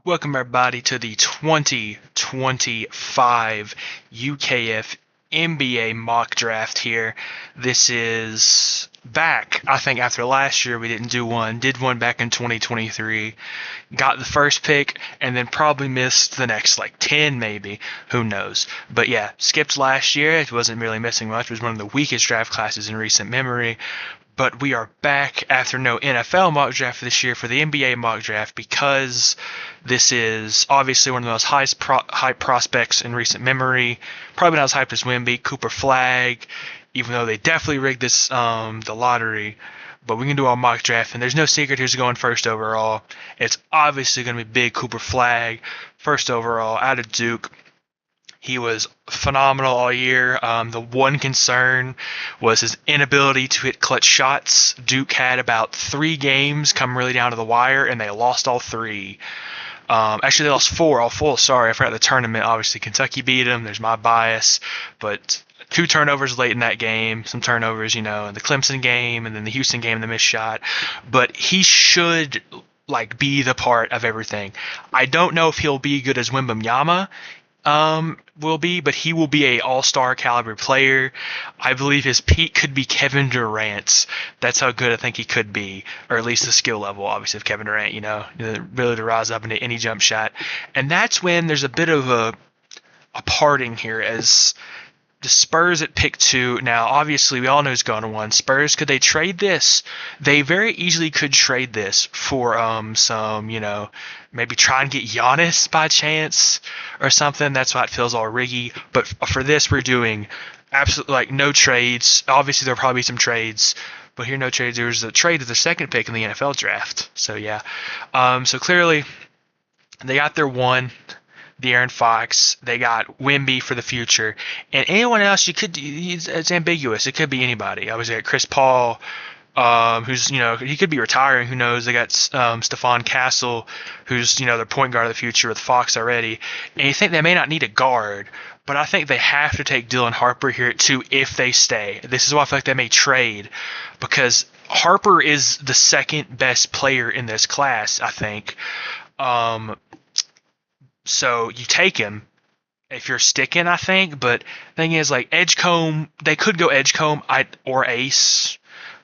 Welcome, everybody, to the 2025 UKF NBA mock draft here. This is back, I think, after last year we didn't do one. Did one back in 2023. Got the first pick, and then probably missed the next, 10 maybe. Who knows? But yeah, skipped last year. It wasn't really missing much. It was one of the weakest draft classes in recent memory. But we are back after no NFL mock draft this year for the NBA mock draft because this is obviously one of the most hype prospects in recent memory. Probably not as hyped as Wemby, Cooper Flagg, even though they definitely rigged this the lottery. But we can do our mock draft, and there's no secret who's going first overall. It's obviously going to be big Cooper Flagg, first overall out of Duke. He was phenomenal all year. The one concern was his inability to hit clutch shots. Duke had about 3 games come really down to the wire, and they lost all 3. Actually, they lost 4. All 4. Sorry, I forgot the tournament. Obviously, Kentucky beat them. There's my bias. But 2 turnovers late in that game. Some turnovers, in the Clemson game and then the Houston game, the missed shot. But he should be the part of everything. I don't know if he'll be good as Wembanyama will be, but he will be a all-star caliber player. I believe his peak could be Kevin Durant. That's how good I think he could be, or at least the skill level, obviously, of Kevin Durant, really to rise up into any jump shot. And that's when there's a bit of a parting here as the Spurs at pick 2. Now, obviously, we all know who's going to 1. Spurs, could they trade this? They very easily could trade this for some, maybe try and get Giannis by chance or something. That's why it feels all riggy. But for this, we're doing absolutely no trades. Obviously, there'll probably be some trades. But here, no trades. There was a trade of the second pick in the NFL draft. So, yeah. So, clearly, they got their 1. De'Aaron Fox, they got Wemby for the future, and anyone else it's ambiguous. It could be anybody. I was at Chris Paul, who's he could be retiring. Who knows? They got Stephon Castle, who's their point guard of the future with Fox already. And you think they may not need a guard, but I think they have to take Dylan Harper here at 2 if they stay. This is why I feel like they may trade, because Harper is the second best player in this class, I think. So you take him if you're sticking, I think. But the thing is, Edgecombe, they could go Edgecombe or Ace.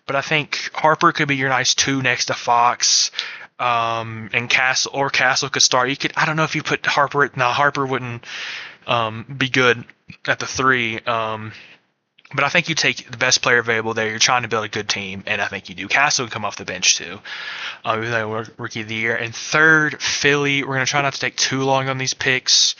But I think Harper could be your nice 2 next to Fox. And Castle could start. I don't know if you put Harper. No, Harper wouldn't be good at the 3. But I think you take the best player available there. You're trying to build a good team, and I think you do. Castle can come off the bench too. Even though we're rookie of the year. And 3rd, Philly. We're going to try not to take too long on these picks.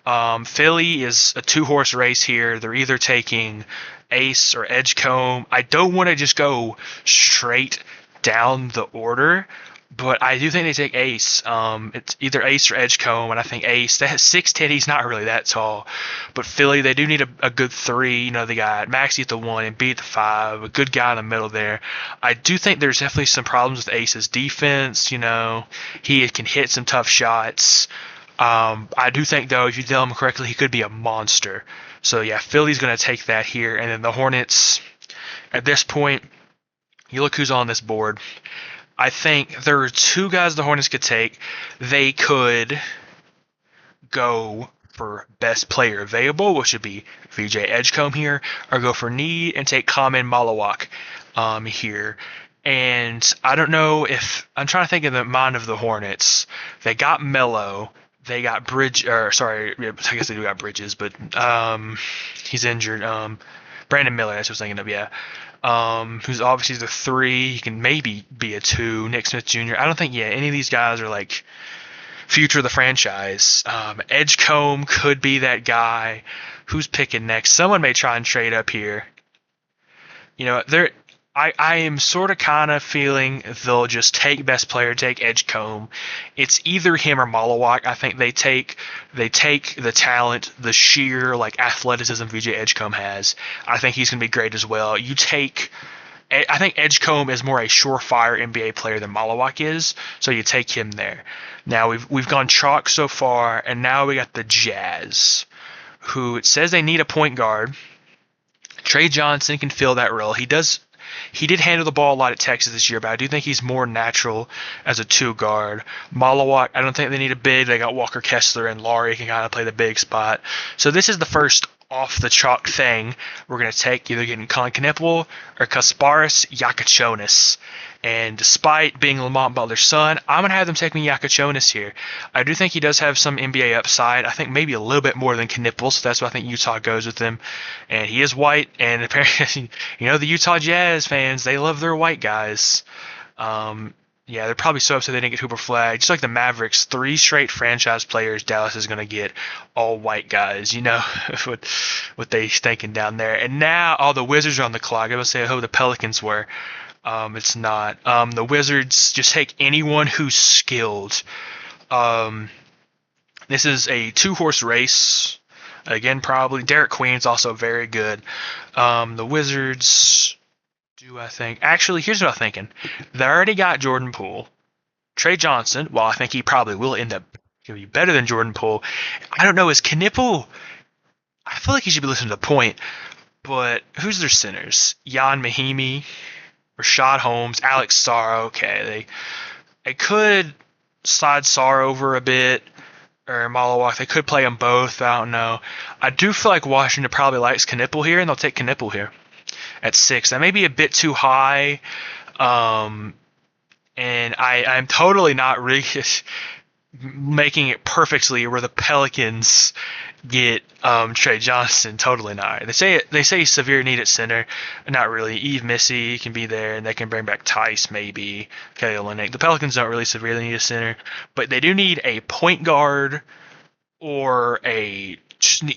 Philly is a 2-horse race here. They're either taking Ace or Edgecombe. I don't want to just go straight down the order, but I do think they take Ace. It's either Ace or Edgecombe, and I think Ace. They have 6'10". He's not really that tall. But Philly, they do need a good 3. They got Maxey at the 1 and B at the 5. A good guy in the middle there. I do think there's definitely some problems with Ace's defense. He can hit some tough shots. I do think, though, if you tell him correctly, he could be a monster. So, yeah, Philly's going to take that here. And then the Hornets, at this point, you look who's on this board. I think there are 2 guys the Hornets could take. They could go for best player available, which would be VJ Edgecombe here, or go for need and take Kamen Malawak here. And I don't know if I'm trying to think in the mind of the Hornets. They got Melo. They got I guess they do got Bridges, but he's injured. Brandon Miller, that's what I was thinking of, yeah. Who's obviously the 3. He can maybe be a 2. Nick Smith Jr. I don't think, any of these guys are future of the franchise. Edgecombe could be that guy. Who's picking next? Someone may try and trade up here. I am sort of kind of feeling they'll just take best player, take Edgecombe. It's either him or Malawak. I think they take the talent, the sheer athleticism VJ Edgecombe has. I think he's going to be great as well. I think Edgecombe is more a surefire NBA player than Malawak is, so you take him there. Now we've gone chalk so far, and now we got the Jazz, who it says they need a point guard. Trey Johnson can fill that role. He does. He did handle the ball a lot at Texas this year, but I do think he's more natural as a two guard. Malawak, I don't think they need a big. They got Walker Kessler and Laurie can kind of play the big spot. So this is the first off the chalk thing we're going to take, either getting Colin Knipple or Kasparis Yakachonis. And despite being Lamont Butler's son, I'm going to have them take me Yakachonis here. I do think he does have some NBA upside. I think maybe a little bit more than Knipple, so that's why I think Utah goes with him. And he is white, and apparently, the Utah Jazz fans, they love their white guys. Yeah, they're probably so upset they didn't get Hooper Flag. Just like the Mavericks, 3 straight franchise players Dallas is going to get, all white guys. What they thinking down there. And now all the Wizards are on the clock. I was say who the Pelicans were. It's not. The Wizards just take anyone who's skilled. This is a 2-horse race. Again, probably. Derek Queen's also very good. The Wizards... I think? Actually, here's what I'm thinking. They already got Jordan Poole. Trey Johnson, well, I think he probably will end up going to be better than Jordan Poole. I don't know, is Knipple... I feel like he should be listening to the point, but who's their centers? Jan Mahimi, Rashad Holmes, Alex Sarr. Okay, they could slide Sarr over a bit, or Malawak. They could play them both. I don't know. I do feel like Washington probably likes Knipple here, and they'll take Knipple here at 6. That may be a bit too high, and I'm totally not really making it perfectly where the Pelicans get Trey Johnson. Totally not. They say severe need at center. Not really. Yves Missy can be there, and they can bring back Tice maybe. Kelly Olynyk. The Pelicans don't really severely need a center, but they do need a point guard or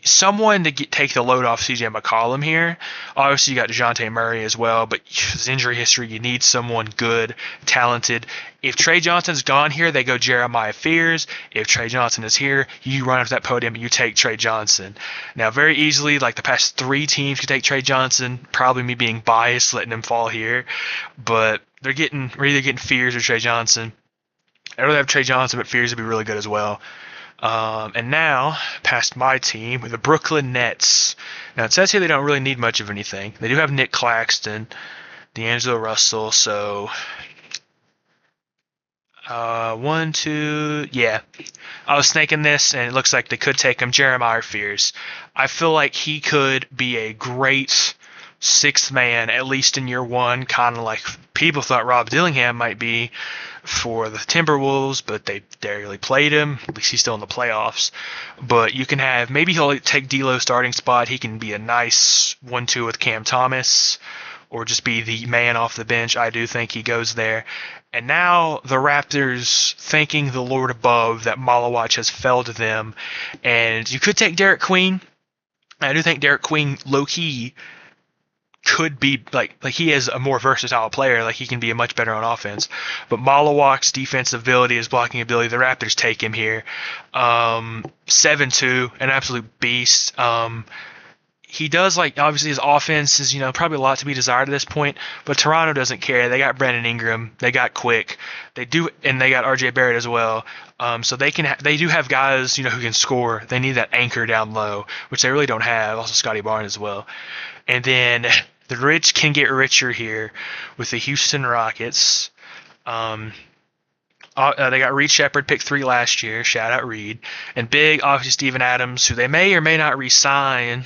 someone to take the load off CJ McCollum here. Obviously, you got DeJounte Murray as well, but his injury history, you need someone good, talented. If Trey Johnson's gone here, they go Jeremiah Fears. If Trey Johnson is here, you run up that podium and you take Trey Johnson. Now, very easily, like the past 3 teams could take Trey Johnson, probably me being biased, letting him fall here, but we're either getting Fears or Trey Johnson. I'd rather have Trey Johnson, but Fears would be really good as well. And now, past my team, the Brooklyn Nets. Now, it says here they don't really need much of anything. They do have Nick Claxton, D'Angelo Russell, so... 1, 2... Yeah. I was thinking this, and it looks like they could take him. Jeremiah Fears. I feel like he could be a great 6th man, at least in year 1, kind of like people thought Rob Dillingham might be for the Timberwolves, but they barely played him. At least he's still in the playoffs. But you can have, maybe he'll take D'Lo's starting spot. He can be a nice 1-2 with Cam Thomas, or just be the man off the bench. I do think he goes there. And now the Raptors, thanking the Lord above that Malawak has fell to them. And you could take Derek Queen. I do think Derek Queen, low-key, could be like he is a more versatile player. Like he can be a much better on offense. But Malawak's defensive ability, his blocking ability, the Raptors take him here. 7-2, an absolute beast. He does, like, obviously his offense is, probably a lot to be desired at this point, but Toronto doesn't care. They got Brandon Ingram, they got Quick, and they got RJ Barrett as well. So they do have guys, who can score. They need that anchor down low, which they really don't have. Also Scotty Barnes as well. And then the rich can get richer here with the Houston Rockets. They got Reed Shepherd, pick 3 last year. Shout out Reed. And big, obviously, Steven Adams, who they may or may not re-sign.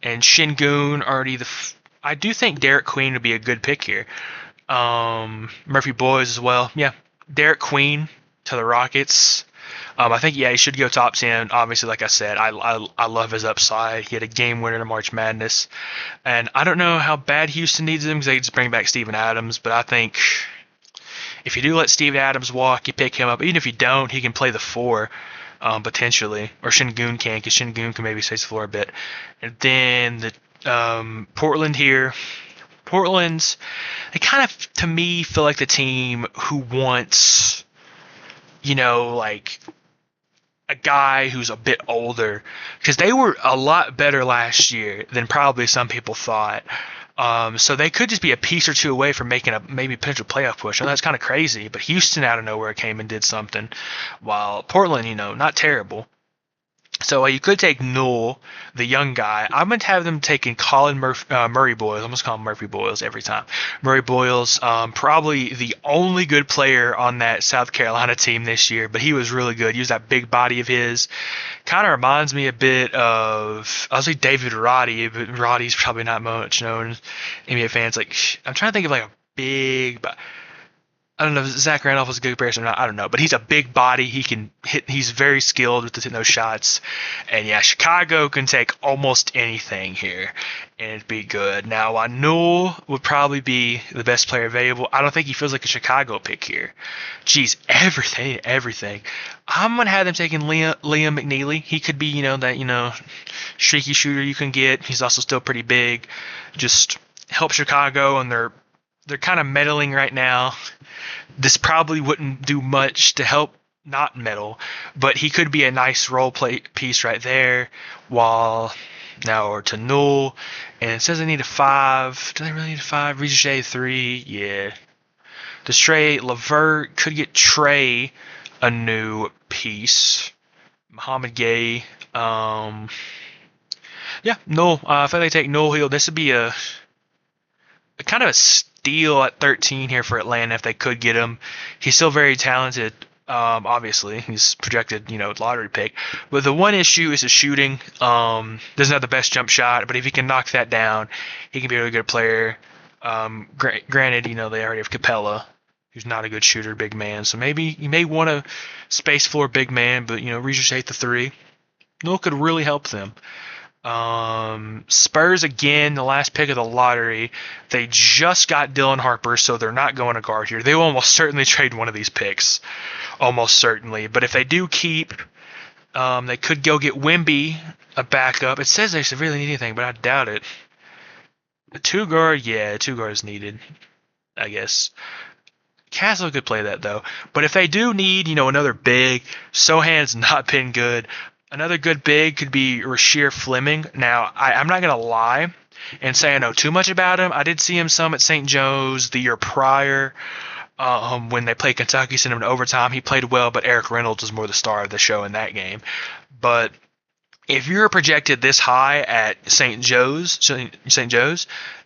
And Şengün already I do think Derek Queen would be a good pick here. Murphy Boys as well. Yeah, Derek Queen to the Rockets. I think, he should go top 10. Obviously, like I said, I love his upside. He had a game winner in March Madness. And I don't know how bad Houston needs him because they just bring back Steven Adams. But I think if you do let Steven Adams walk, you pick him up. Even if you don't, he can play the 4. Potentially, or Şengün can, because Şengün can maybe space the floor a bit. And then the Portland here. Portland's, they kind of, to me, feel like the team who wants, like a guy who's a bit older, because they were a lot better last year than probably some people thought. So they could just be a piece or 2 away from making a maybe potential playoff push. And that's kind of crazy. But Houston out of nowhere came and did something, while Portland, not terrible. So you could take Newell, the young guy. I'm going to have them taking Colin Murray Boyles. I almost call him Murphy Boyles every time. Murray Boyles, probably the only good player on that South Carolina team this year, but he was really good. He was that big body of his. Kind of reminds me a bit of, I'll say David Roddy, but Roddy's probably not much known. NBA fans, like, I'm trying to think of like a big, I don't know if Zach Randolph was a good comparison or not. I don't know, but he's a big body. He can hit. He's very skilled with hitting those shots. And yeah, Chicago can take almost anything here, and it'd be good. Now, Newell would probably be the best player available. I don't think he feels like a Chicago pick here. Geez, everything. I'm gonna have them taking Liam McNeely. He could be, that streaky shooter you can get. He's also still pretty big. Just help Chicago, and they're kind of meddling right now. This probably wouldn't do much to help not meddle, but he could be a nice role play piece right there. Or to Newell, and it says I need a 5. Do they really need a 5? Ricochet 3, yeah. Destray, Levert could get Trey a new piece. Muhammad Gay, Newell. If they take Newell, this would be a kind of a steal at 13 here for Atlanta if they could get him. He's still very talented. Obviously, he's projected, lottery pick. But the one issue is his shooting. Doesn't have the best jump shot, but if he can knock that down, he can be a really good player. Granted, they already have Capella, who's not a good shooter, big man. So maybe you may want a space floor big man, but Regis the 3. Newell could really help them. Spurs again, the last pick of the lottery. They just got Dylan Harper, so they're not going to guard here. They will almost certainly trade one of these picks, almost certainly. But if they do keep, they could go get Wemby, a backup. It says they severely need anything, but I doubt it. A 2-guard, yeah, 2-guard is needed, I guess. Castle could play that though. But if they do need, another big, Sohan's not been good. Another good big could be Rasheer Fleming. Now, I'm not going to lie and say I know too much about him. I did see him some at St. Joe's the year prior when they played Kentucky, sent him to overtime. He played well, but Eric Reynolds was more the star of the show in that game. But if you're projected this high at St. Joe's,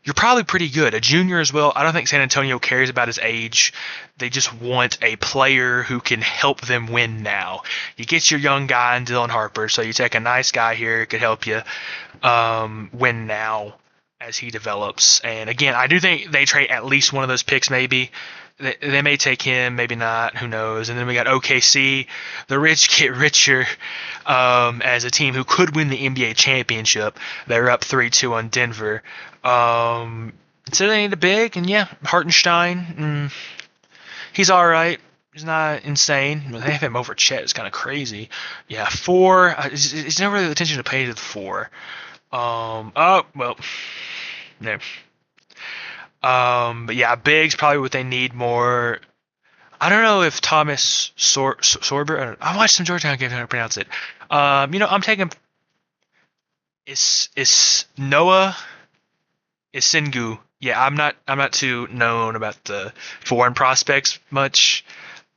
you're probably pretty good. A junior as well. I don't think San Antonio cares about his age. They just want a player who can help them win now. You get your young guy in Dylan Harper, so you take a nice guy here who could help you win now as he develops. And again, I do think they trade at least one of those picks maybe. They may take him, maybe not, who knows. And then we got OKC. The rich get richer as a team who could win the NBA championship. They're up 3-2 on Denver. So they need a big, and yeah, Hartenstein, he's all right. He's not insane. They have him over Chet. It's kind of crazy. Yeah, 4. It's never really attention to pay to the 4. No. But yeah, big's probably what they need more. I don't know if Thomas Sorber. I watched some Georgetown games. How to pronounce it. I'm taking. Is Noah Isengu. Yeah, I'm not too known about the foreign prospects much.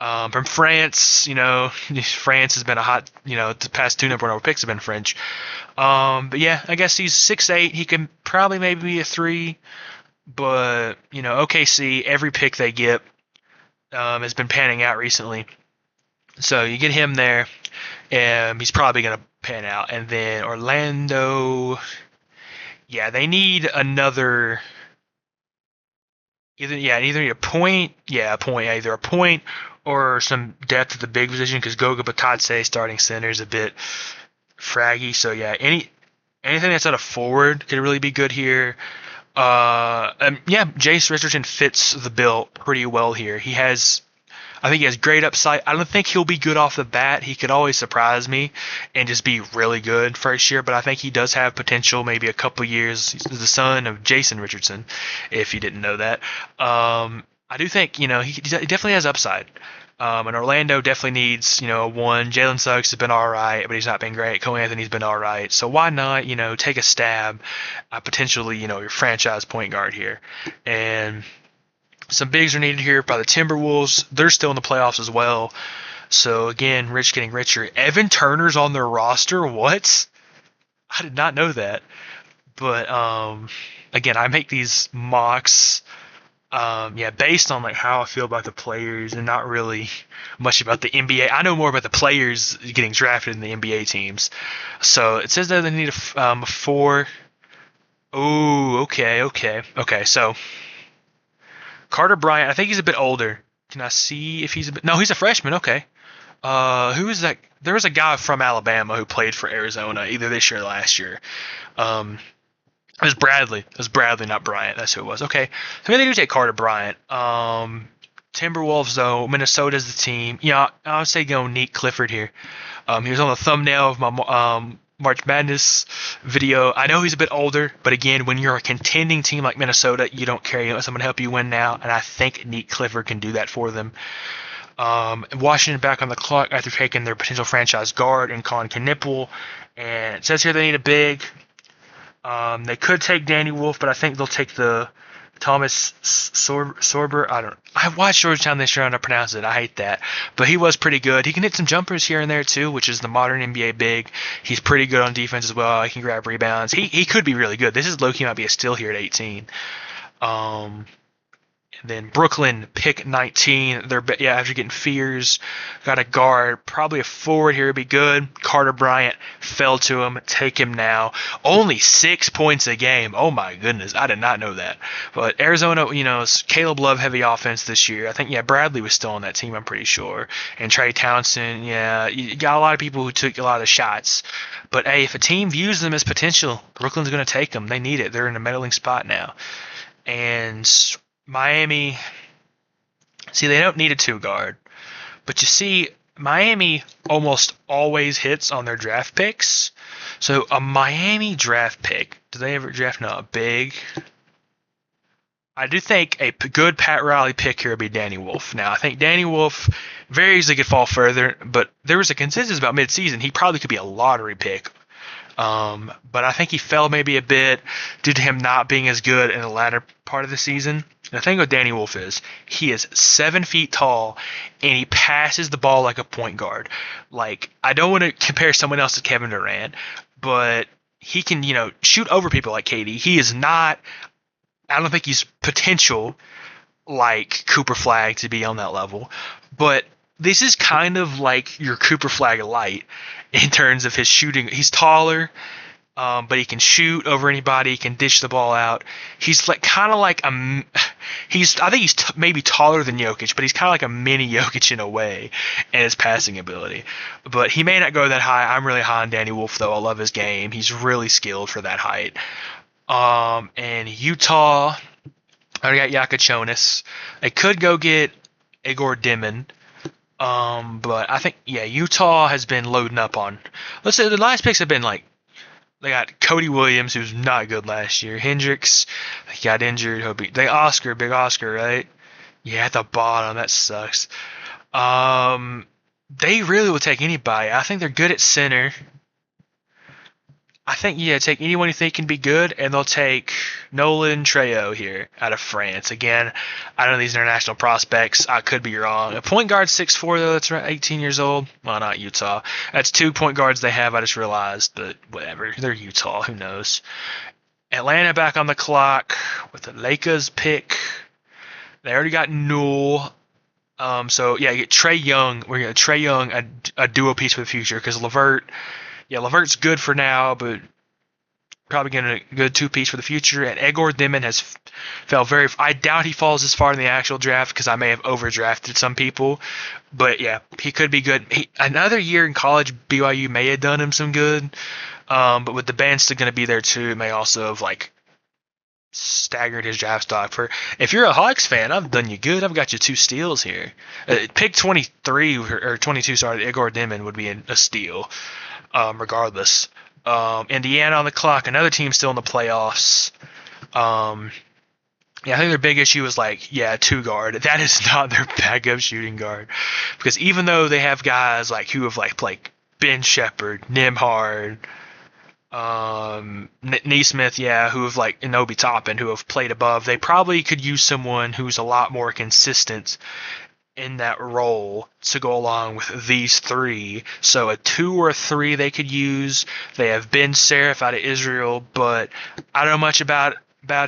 From France, France has been a hot. The past 2 number 1 picks have been French. But yeah, I guess he's 6'8". He can probably maybe be a 3. But, OKC, every pick they get has been panning out recently. So you get him there, and he's probably going to pan out. And then Orlando, yeah, they need another either need a point. Yeah, a point. Either a point or some depth at the big position because Goga Batadze, starting center, is a bit fraggy. So, yeah, anything that's at a forward could really be good here. Jace Richardson fits the bill pretty well here. I think he has great upside. I don't think he'll be good off the bat. He could always surprise me and just be really good first year, but I think he does have potential, maybe a couple years. He's the son of Jason Richardson, if you didn't know that. I do think, he definitely has upside. And Orlando definitely needs, a 1. Jalen Suggs has been all right, but he's not been great. Cole Anthony's been all right. So why not, take a stab at potentially, your franchise point guard here. And some bigs are needed here by the Timberwolves. They're still in the playoffs as well. So again, rich getting richer. Evan Turner's on their roster. What? I did not know that. But again, I make these mocks, based on like how I feel about the players and not really much about the NBA. I know more about the players getting drafted in the NBA teams. So it says that they need a 4. Oh, okay. So Carter Bryant, I think he's a bit older. Can I see if he's a bit? No, he's a freshman. Okay. Who is that? There was a guy from Alabama who played for Arizona either this year or last year. It was Bradley. It was Bradley, not Bryant. That's who it was. Okay. So maybe they do take Carter Bryant. Timberwolves, though, Minnesota's the team. Yeah, I would say go Nate Clifford here. He was on the thumbnail of my March Madness video. I know he's a bit older, but again, when you're a contending team like Minnesota, you don't care. You let someone help you win now, and I think Nate Clifford can do that for them. Washington back on the clock after taking their potential franchise guard and Colin Knipple. And it says here they need a big. They could take Danny Wolf, but I think they'll take the Thomas Sorber. I watched Georgetown this year and I pronounce it. I hate that. But he was pretty good. He can hit some jumpers here and there too, which is the modern NBA big. He's pretty good on defense as well. He can grab rebounds. He could be really good. This is low-key might be a steal here at 18. Then Brooklyn, pick 19. After getting Fears, got a guard, probably a forward here would be good. Carter Bryant fell to him. Take him now. Only 6 points a game. Oh my goodness, I did not know that. But Arizona, Caleb Love heavy offense this year. I think Bradley was still on that team. I'm pretty sure. And Trey Townsend. Yeah, you got a lot of people who took a lot of the shots. But hey, if a team views them as potential, Brooklyn's going to take them. They need it. They're in a meddling spot now. And Miami, see, they don't need a 2 guard, but you see, Miami almost always hits on their draft picks. So a Miami draft pick, do they ever draft a big? I do think a good Pat Riley pick here would be Danny Wolf. Now, I think Danny Wolf very easily could fall further, but there was a consensus about midseason he probably could be a lottery pick. But I think he fell maybe a bit due to him not being as good in the latter part of the season. The thing with Danny Wolf is he is 7 feet tall and he passes the ball like a point guard. Like, I don't want to compare someone else to Kevin Durant, but he can, shoot over people like KD. He is not, I don't think he's potential like Cooper Flagg to be on that level, but this is kind of like your Cooper Flagg light in terms of his shooting. He's taller, but he can shoot over anybody. He can dish the ball out. He's like kind of like I think he's maybe taller than Jokic, but he's kind of like a mini Jokic in a way, in his passing ability. But he may not go that high. I'm really high on Danny Wolf though. I love his game. He's really skilled for that height. And Utah, I got Yakachonis. They could go get Igor Dimon. But I think, Utah has been loading up on, let's say the last picks have been like, they got Cody Williams, who's not good last year. Hendricks, he got injured. Big Oscar, right? Yeah, at the bottom. That sucks. They really will take anybody. I think they're good at center. I think, take anyone you think can be good, and they'll take Nolan Trejo here out of France. Again, I know these international prospects. I could be wrong. A point guard 6'4", though, that's around 18 years old. Well, not Utah. That's 2 point guards they have, I just realized, but whatever. They're Utah. Who knows? Atlanta back on the clock with the Lakers pick. They already got Newell. You get Trae Young. We're going to Trae Young, a duo piece for the future, because LeVert... Yeah, LeVert's good for now, but probably getting a good 2-piece for the future. And Igor Dimon has fell very. I doubt he falls this far in the actual draft because I may have overdrafted some people. But yeah, he could be good. Another year in college, BYU may have done him some good. But with the band still going to be there too, it may also have staggered his draft stock. For if you're a Hawks fan, I've done you good. I've got you 2 steals here. Pick 23 or 22. Sorry, Igor Dimon would be a steal. Regardless. Indiana on the clock, another team still in the playoffs. I think their big issue is 2 guard. That is not their backup shooting guard. Because even though they have guys who have played Ben Shepherd, Nimhard, Neesmith, who have and Obi Toppin, who have played above, they probably could use someone who's a lot more consistent in that role to go along with these three. So a 2 or a 3 they could use. They have Ben Seraph out of Israel, but I don't know much about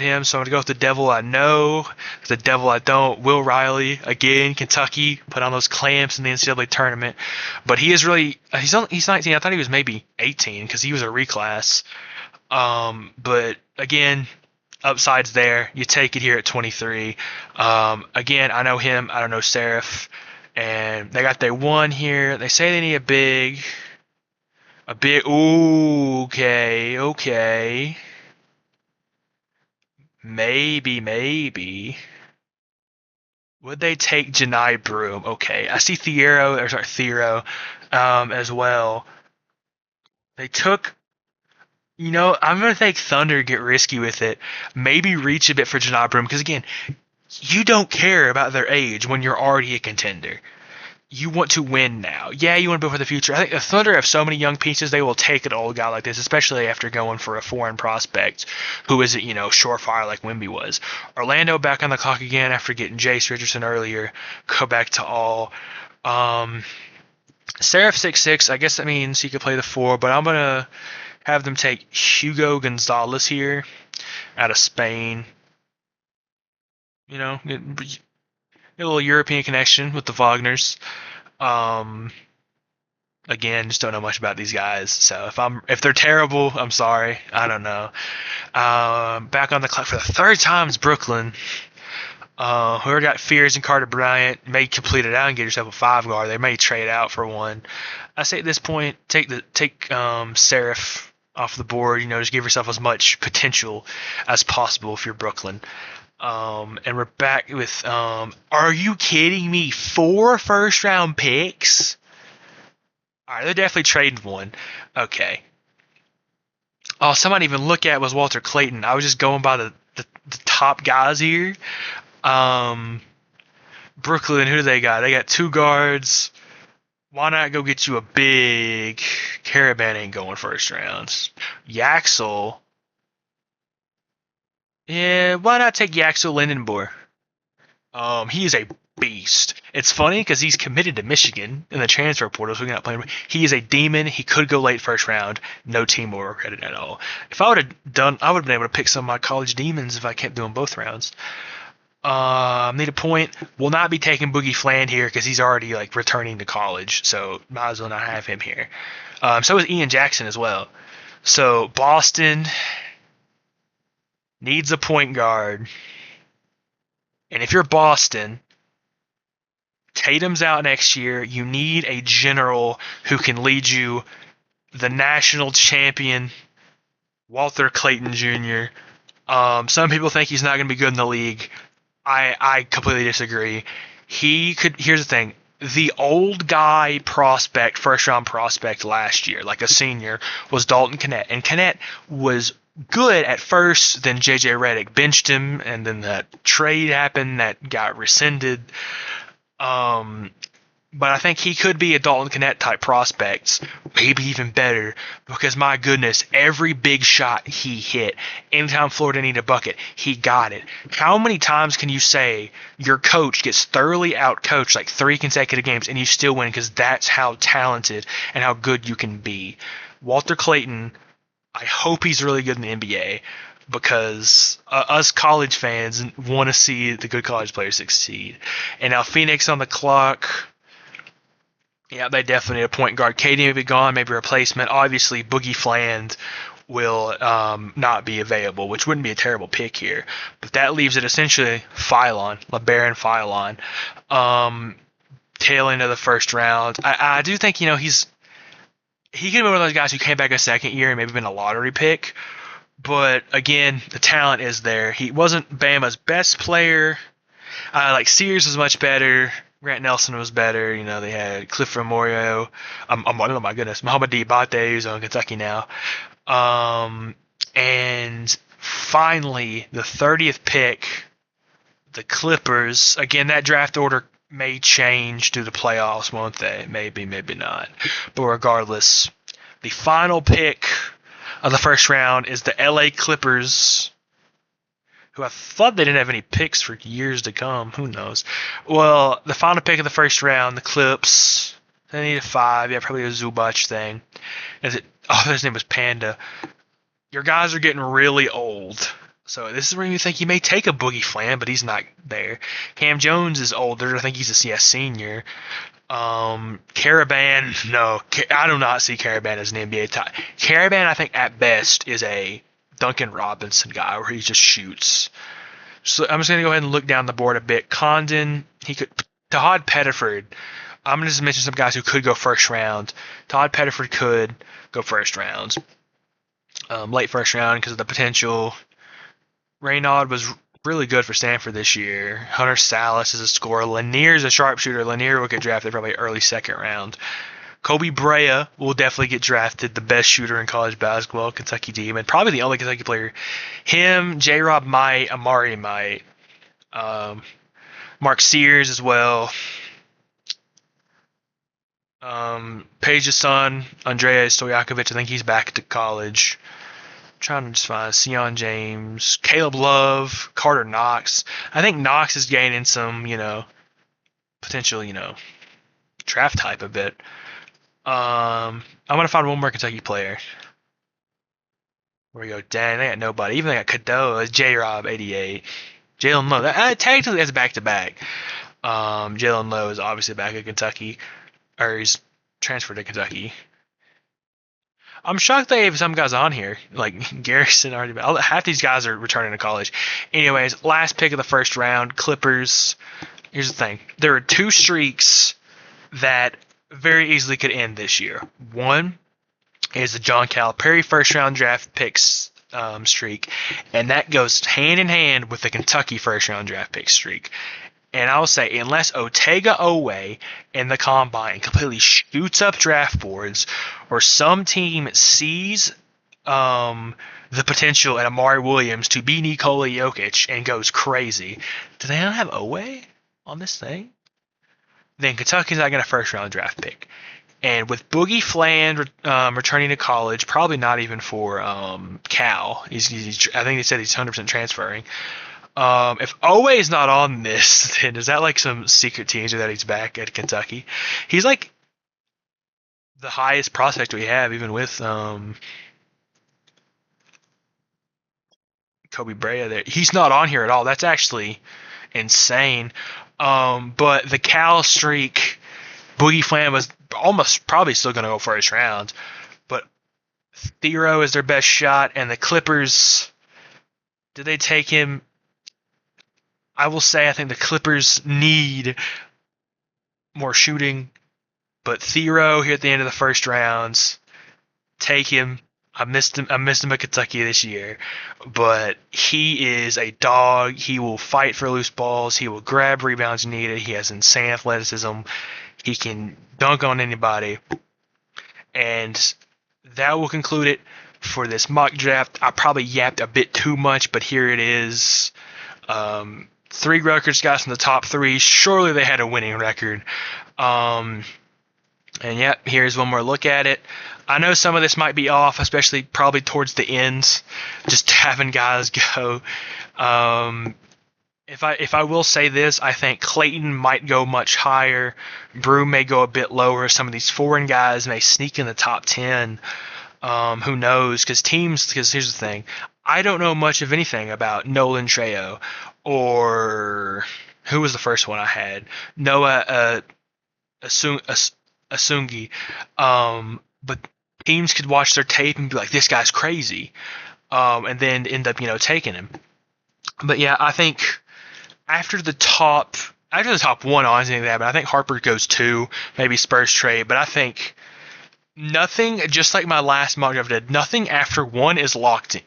him, so I'm going to go with the devil I know, the devil I don't. Will Riley, again, Kentucky, put on those clamps in the NCAA tournament. But he is really, he's 19. I thought he was maybe 18 because he was a reclass. But again, upsides there. You take it here at 23. Again, I know him. I don't know Seraph. And they got their one here. They say they need a big, ooh, okay. Maybe. Would they take Janai Broom? Okay. I see Thiero, as well. They took, I'm going to take Thunder, get risky with it. Maybe reach a bit for Janai Broom, because again, you don't care about their age when you're already a contender. You want to win now. Yeah, you want to build for the future. I think the Thunder have so many young pieces, they will take an old guy like this, especially after going for a foreign prospect who isn't, surefire like Wemby was. Orlando back on the clock again after getting Jace Richardson earlier. Go back to all. Seraph 6'6", I guess that means he could play the 4, but I'm going to have them take Hugo Gonzalez here out of Spain. Get a little European connection with the Wagners. Again, just don't know much about these guys. So if they're terrible, I'm sorry. I don't know. Back on the clock for the third time is Brooklyn. Whoever got Fears and Carter Bryant may complete it out and get yourself a 5 guard. They may trade out for one. I say at this point, take Seraph off the board. Just give yourself as much potential as possible if you're Brooklyn. And we're back with, are you kidding me? 4 first-round picks? All right, they're definitely trading one. Okay. Oh, somebody even look at was Walter Clayton. I was just going by the top guys here. Brooklyn, who do they got? They got 2 guards. Why not go get you a big? Caravan ain't going first rounds. Yaxel. Yeah, why not take Yaxel Lindenboer? He is a beast. It's funny because he's committed to Michigan in the transfer portal, so we cannot play him. He is a demon. He could go late first round. No team will regret it at all. If I would have been able to pick some of my college demons if I kept doing both rounds. Need a point. Will not be taking Boogie Fland here because he's already returning to college, so might as well not have him here. So is Ian Jackson as well. So Boston needs a point guard. And if you're Boston, Tatum's out next year. You need a general who can lead you, the national champion, Walter Clayton Jr. Some people think he's not going to be good in the league. I completely disagree. Here's the thing. The old guy prospect, first-round prospect last year, like a senior, was Dalton Knecht. And Knecht was good at first, then J.J. Redick benched him, and then that trade happened that got rescinded. But I think he could be a Dalton Knecht type prospect, maybe even better, because my goodness, every big shot he hit, anytime Florida needed a bucket, he got it. How many times can you say your coach gets thoroughly outcoached 3 consecutive games and you still win because that's how talented and how good you can be? Walter Clayton, I hope he's really good in the NBA because us college fans want to see the good college players succeed. And now Phoenix on the clock. Yeah, they definitely need a point guard. KD may be gone, maybe a replacement. Obviously, Boogie Fland will not be available, which wouldn't be a terrible pick here. But that leaves it essentially Philon, LeBaron Philon. Tail end of the first round. I do think, he could be one of those guys who came back a second year and maybe been a lottery pick. But, again, the talent is there. He wasn't Bama's best player. Sears was much better. Grant Nelson was better. They had Clifford Morio. Oh my goodness, Muhammad Diabate, who's on Kentucky now. And finally, the 30th pick, the Clippers. Again, that draft order may change through the playoffs, won't they? Maybe not. But regardless, the final pick of the first round is the LA Clippers, who I thought they didn't have any picks for years to come. Who knows? Well, the final pick of the first round, the Clips. They need a 5. Yeah, probably a Zubac thing. Is it? Oh, his name was Panda. Your guys are getting really old. So this is where you think you may take a Boogie Flam, but he's not there. Cam Jones is older. I think he's a senior. Caravan, no. I do not see Caravan as an NBA type. Caravan, I think, at best, is a Duncan Robinson guy where he just shoots. So I'm just going to go ahead and look down the board a bit. Condon, Todd Pettiford. I'm going to just mention some guys who could go first round. Todd Pettiford could go first round. Late first round because of the potential. Raynaud was really good for Stanford this year. Hunter Salas is a scorer. Lanier's a sharpshooter. Lanier will get drafted probably early second round. Kobe Brea will definitely get drafted, the best shooter in college basketball, Kentucky Demon. Probably the only Kentucky player. Him, J-Rob might, Amari might. Mark Sears as well. Page's son, Andrea Stojakovic, I think he's back to college. I'm trying to just find Sion James, Caleb Love, Carter Knox. I think Knox is gaining some, potential, draft type a bit. I'm gonna find one more Kentucky player. Where we go? Dang, they got nobody. Even they got Cadeau, J-Rob, 88. Jalen Lowe. Technically, that's back to back. Jalen Lowe is obviously back at Kentucky, or he's transferred to Kentucky. I'm shocked they have some guys on here, like Garrison already. Half these guys are returning to college. Anyways, last pick of the first round, Clippers. Here's the thing. There are 2 streaks that very easily could end this year. One is the John Calipari first round draft picks streak, and that goes hand in hand with the Kentucky first round draft pick streak. And I'll say, unless Otega Owe in the combine completely shoots up draft boards, or some team sees the potential in Amari Williams to be Nikola Jokic and goes crazy, do they not have Owe on this thing? Then Kentucky's not getting a first round draft pick. And with Boogie Fland returning to college, probably not even for Cal. I think they said he's 100% transferring. If Owe is not on this, then is that like some secret teaser that he's back at Kentucky? He's like the highest prospect we have, even with Kobe Brea there. He's not on here at all. That's actually insane. But the Cal streak, Boogie Flam was almost probably still going to go first round. But Thero is their best shot, and the Clippers, did they take him? I will say I think the Clippers need more shooting, but Thero here at the end of the first rounds, take him. I missed him at Kentucky this year, but he is a dog. He will fight for loose balls. He will grab rebounds needed. He has insane athleticism. He can dunk on anybody. And that will conclude it for this mock draft. I probably yapped a bit too much, but here it is. 3 Rutgers guys in the top 3. Surely they had a winning record. And yeah, here's one more look at it. I know some of this might be off, especially probably towards the ends, just having guys go. If I will say this, I think Clayton might go much higher. Brew may go a bit lower. Some of these foreign guys may sneak in the top 10. Who knows? Because here's the thing. I don't know much of anything about Nolan Trejo, or who was the first one I had? Noah Asungi. But teams could watch their tape and be like, this guy's crazy. And then end up, taking him. But yeah, I think after the top 1 on anything like that, but I think Harper goes 2, maybe Spurs trade. But I think nothing, just like my last mock draft did, nothing after 1 is locked in.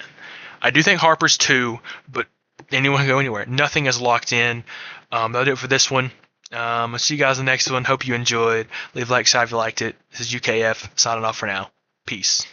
I do think Harper's 2, but anyone can go anywhere. Nothing is locked in. That'll do it for this one. I'll see you guys in the next one. Hope you enjoyed. Leave a like if you liked it. This is UKF signing off for now. Peace.